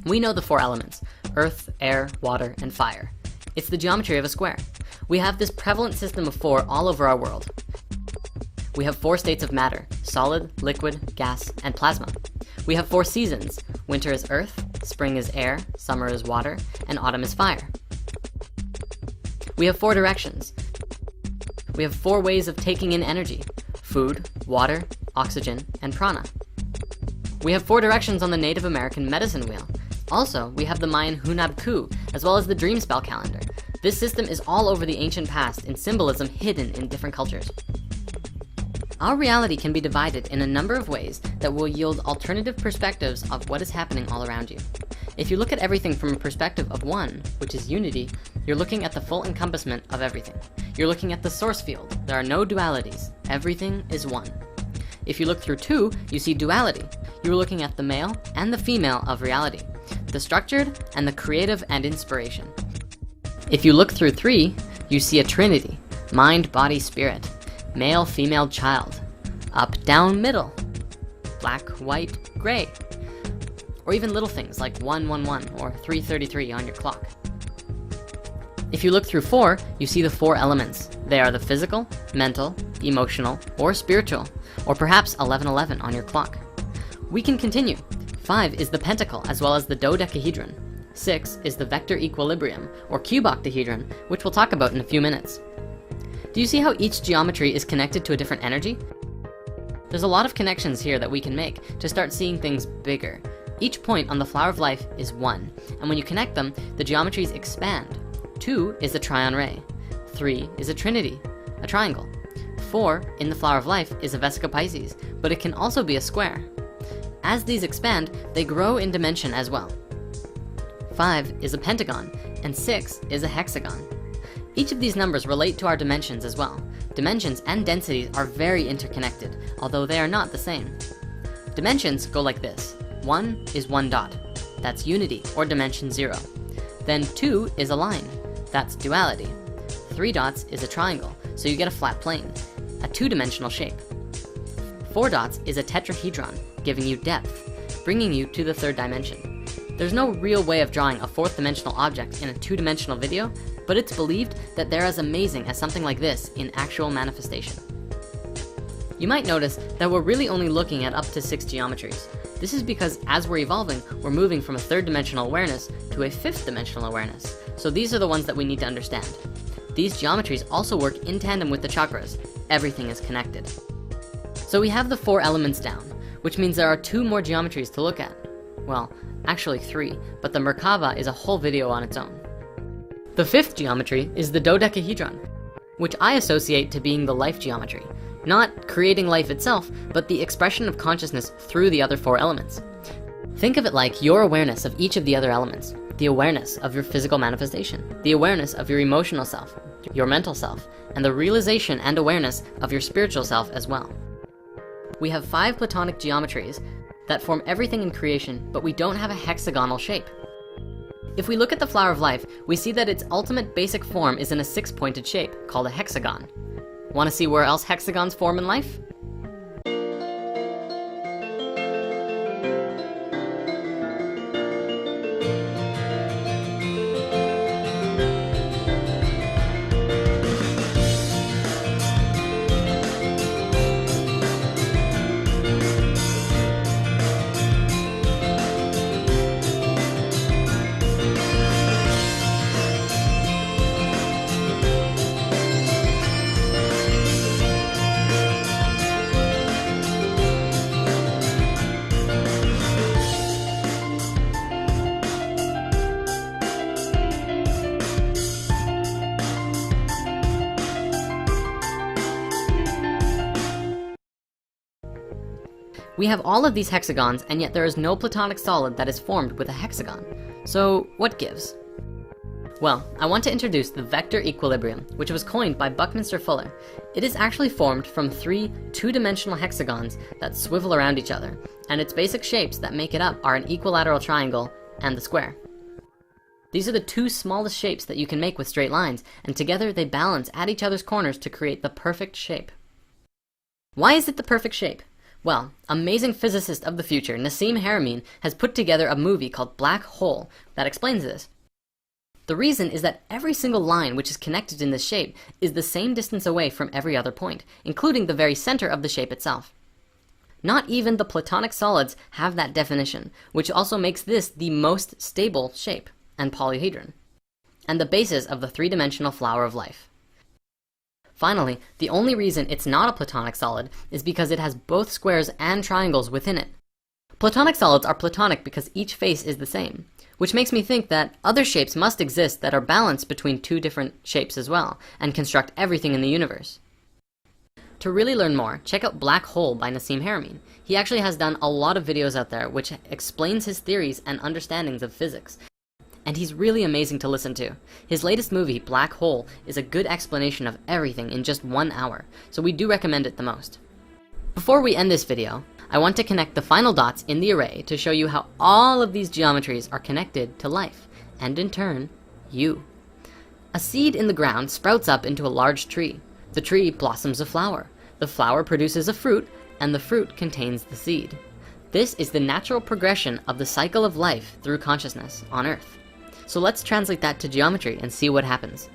We know the four elements: earth, air, water, and fire. It's the geometry of a square. We have this prevalent system of four all over our world. We have four states of matter: solid, liquid, gas, and plasma. We have four seasons: winter is earth, spring is air, summer is water, and autumn is fire. We have four directions. We have four ways of taking in energy: food, water, oxygen, and prana. We have four directions on the Native American medicine wheel. Also, we have the Mayan Hunab Ku, as well as the dream spell calendar. This system is all over the ancient past in symbolism hidden in different cultures. Our reality can be divided in a number of ways that will yield alternative perspectives of what is happening all around you. If you look at everything from a perspective of one, which is unity, you're looking at the full encompassment of everything. You're looking at the source field. There are no dualities. Everything is one. If you look through two, you see duality. You're looking at the male and the female of reality, the structured and the creative and inspiration. If you look through three, you see a trinity: mind, body, spirit, male, female, child, up, down, middle, black, white, gray, or even little things like 111 or 333 on your clock. If you look through four, you see the four elements. They are the physical, mental, emotional, or spiritual, or perhaps 1111 on your clock. We can continue. 5 is the pentacle, as well as the dodecahedron. 6 is the vector equilibrium, or cuboctahedron, which we'll talk about in a few minutes. Do you see how each geometry is connected to a different energy? There's a lot of connections here that we can make to start seeing things bigger. Each point on the flower of life is one, and when you connect them, the geometries expand. 2 is a trion ray. 3 is a trinity, a triangle. 4 in the flower of life is a vesica Pisces, but it can also be a square. As these expand, they grow in dimension as well. 5 is a pentagon, and 6 is a hexagon. Each of these numbers relate to our dimensions as well. Dimensions and densities are very interconnected, although they are not the same. Dimensions go like this. 1 is 1 dot. That's unity, or dimension 0. Then 2 is a line. That's duality. 3 dots is a triangle, so you get a flat plane, a two-dimensional shape. 4 dots is a tetrahedron, giving you depth, bringing you to the third dimension. There's no real way of drawing a fourth dimensional object in a two-dimensional video, but it's believed that they're as amazing as something like this in actual manifestation. You might notice that we're really only looking at up to 6 geometries. This is because as we're evolving, we're moving from a third dimensional awareness to a fifth dimensional awareness. So these are the ones that we need to understand. These geometries also work in tandem with the chakras. Everything is connected. So we have the 4 elements down, which means there are 2 more geometries to look at. Well, actually 3, but the Merkaba is a whole video on its own. The 5th geometry is the dodecahedron, which I associate to being the life geometry. Not creating life itself, but the expression of consciousness through the other 4 elements. Think of it like your awareness of each of the other elements, the awareness of your physical manifestation, the awareness of your emotional self, your mental self, and the realization and awareness of your spiritual self as well. We have 5 platonic geometries that form everything in creation, but we don't have a hexagonal shape. If we look at the flower of life, we see that its ultimate basic form is in a 6-pointed shape, called a hexagon. Want to see where else hexagons form in life? We have all of these hexagons, and yet there is no platonic solid that is formed with a hexagon. So what gives? Well, I want to introduce the vector equilibrium, which was coined by Buckminster Fuller. It is actually formed from 3 two-dimensional hexagons that swivel around each other, and its basic shapes that make it up are an equilateral triangle and the square. These are the 2 smallest shapes that you can make with straight lines, and together they balance at each other's corners to create the perfect shape. Why is it the perfect shape? Well, amazing physicist of the future, Nassim Haramein, has put together a movie called Black Hole that explains this. The reason is that every single line which is connected in this shape is the same distance away from every other point, including the very center of the shape itself. Not even the Platonic solids have that definition, which also makes this the most stable shape and polyhedron, and the basis of the three-dimensional flower of life. Finally, the only reason it's not a Platonic solid is because it has both squares and triangles within it. Platonic solids are Platonic because each face is the same, which makes me think that other shapes must exist that are balanced between two different shapes as well, and construct everything in the universe. To really learn more, check out Black Hole by Nassim Haramein. He actually has done a lot of videos out there which explains his theories and understandings of physics, and he's really amazing to listen to. His latest movie, Black Hole, is a good explanation of everything in just 1 hour, so we do recommend it the most. Before we end this video, I want to connect the final dots in the array to show you how all of these geometries are connected to life, and in turn, you. A seed in the ground sprouts up into a large tree. The tree blossoms a flower. The flower produces a fruit, and the fruit contains the seed. This is the natural progression of the cycle of life through consciousness on Earth. So let's translate that to geometry and see what happens.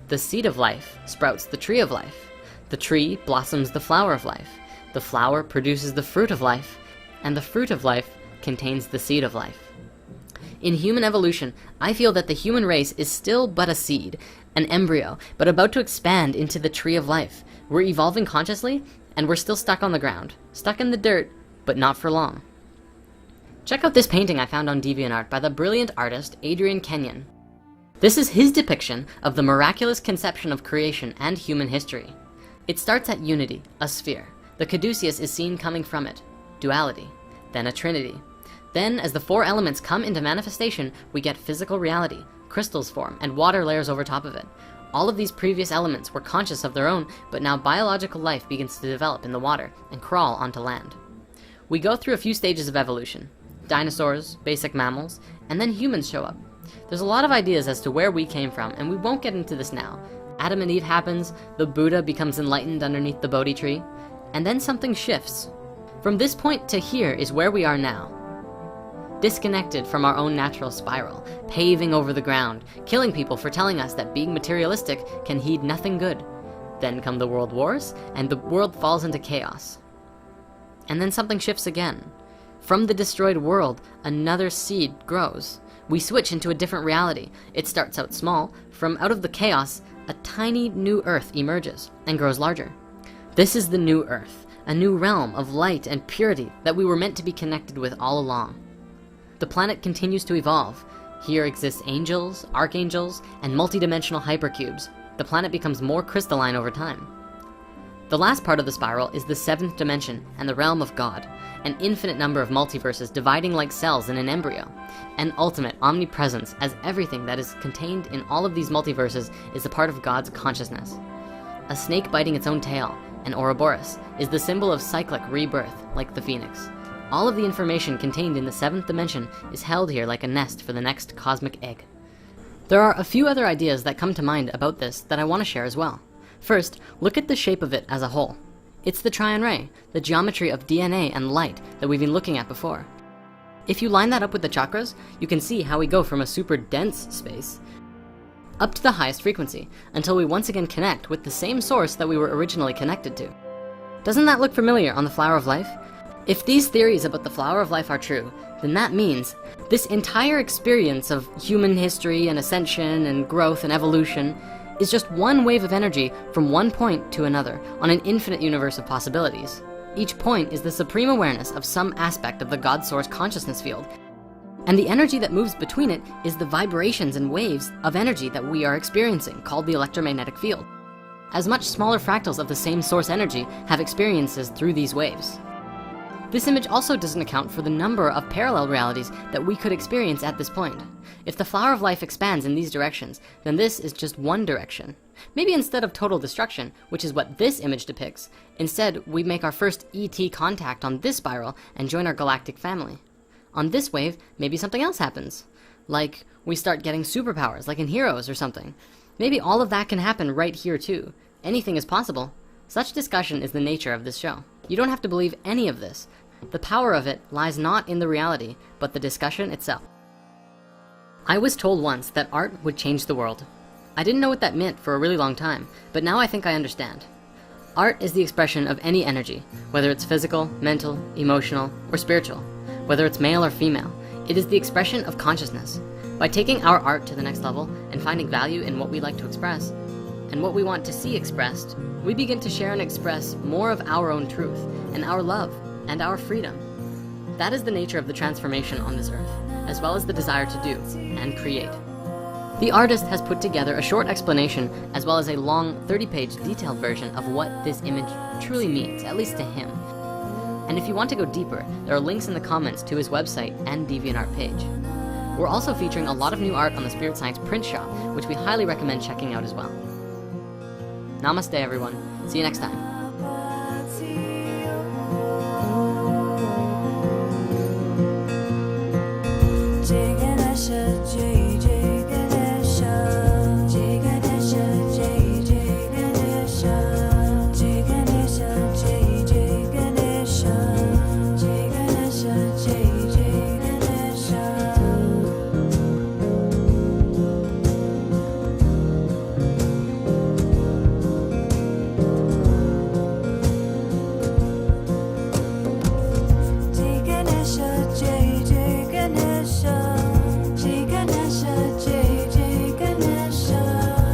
The seed of life sprouts the tree of life. The tree blossoms the flower of life. The flower produces the fruit of life, and the fruit of life contains the seed of life. In human evolution, I feel that the human race is still but a seed, an embryo, but about to expand into the tree of life. We're evolving consciously, and we're still stuck on the ground, stuck in the dirt, but not for long. Check out this painting I found on DeviantArt by the brilliant artist Adrian Kenyon. This is his depiction of the miraculous conception of creation and human history. It starts at unity, a sphere. The caduceus is seen coming from it, duality, then a trinity. Then, as the 4 elements come into manifestation, we get physical reality, crystals form, and water layers over top of it. All of these previous elements were conscious of their own, but now biological life begins to develop in the water and crawl onto land. We go through a few stages of evolution. Dinosaurs, basic mammals, and then humans show up. There's a lot of ideas as to where we came from, and we won't get into this now. Adam and Eve happens, the Buddha becomes enlightened underneath the Bodhi tree, and then something shifts. From this point to here is where we are now. Disconnected from our own natural spiral, paving over the ground, killing people for telling us that being materialistic can heed nothing good. Then come the world wars, and the world falls into chaos. And then something shifts again. From the destroyed world, another seed grows. We switch into a different reality. It starts out small. From out of the chaos, a tiny new Earth emerges and grows larger. This is the new Earth, a new realm of light and purity that we were meant to be connected with all along. The planet continues to evolve. Here exist angels, archangels, and multidimensional hypercubes. The planet becomes more crystalline over time. The last part of the spiral is the 7th dimension and the realm of God, an infinite number of multiverses dividing like cells in an embryo, an ultimate omnipresence, as everything that is contained in all of these multiverses is a part of God's consciousness. A snake biting its own tail, an Ouroboros, is the symbol of cyclic rebirth, like the phoenix. All of the information contained in the 7th dimension is held here like a nest for the next cosmic egg. There are a few other ideas that come to mind about this that I want to share as well. First, look at the shape of it as a whole. It's the Triune Ray, the geometry of DNA and light that we've been looking at before. If you line that up with the chakras, you can see how we go from a super dense space up to the highest frequency, until we once again connect with the same source that we were originally connected to. Doesn't that look familiar on the Flower of Life? If these theories about the Flower of Life are true, then that means this entire experience of human history and ascension and growth and evolution is just one wave of energy from one point to another on an infinite universe of possibilities. Each point is the supreme awareness of some aspect of the God Source consciousness field, and the energy that moves between it is the vibrations and waves of energy that we are experiencing, called the electromagnetic field. As much smaller fractals of the same source energy have experiences through these waves. This image also doesn't account for the number of parallel realities that we could experience at this point. If the Flower of Life expands in these directions, then this is just one direction. Maybe instead of total destruction, which is what this image depicts, instead we make our first ET contact on this spiral and join our galactic family. On this wave, maybe something else happens. Like we start getting superpowers, like in Heroes or something. Maybe all of that can happen right here too. Anything is possible. Such discussion is the nature of this show. You don't have to believe any of this. The power of it lies not in the reality, but the discussion itself. I was told once that art would change the world. I didn't know what that meant for a really long time, but now I think I understand. Art is the expression of any energy, whether it's physical, mental, emotional, or spiritual. Whether it's male or female, it is the expression of consciousness. By taking our art to the next level and finding value in what we like to express, and what we want to see expressed, we begin to share and express more of our own truth, and our love, and our freedom. That is the nature of the transformation on this earth, as well as the desire to do and create. The artist has put together a short explanation as well as a long 30-page detailed version of what this image truly means, at least to him. And if you want to go deeper, there are links in the comments to his website and DeviantArt page. We're also featuring a lot of new art on the Spirit Science print shop, which we highly recommend checking out as well. Namaste everyone, see you next time.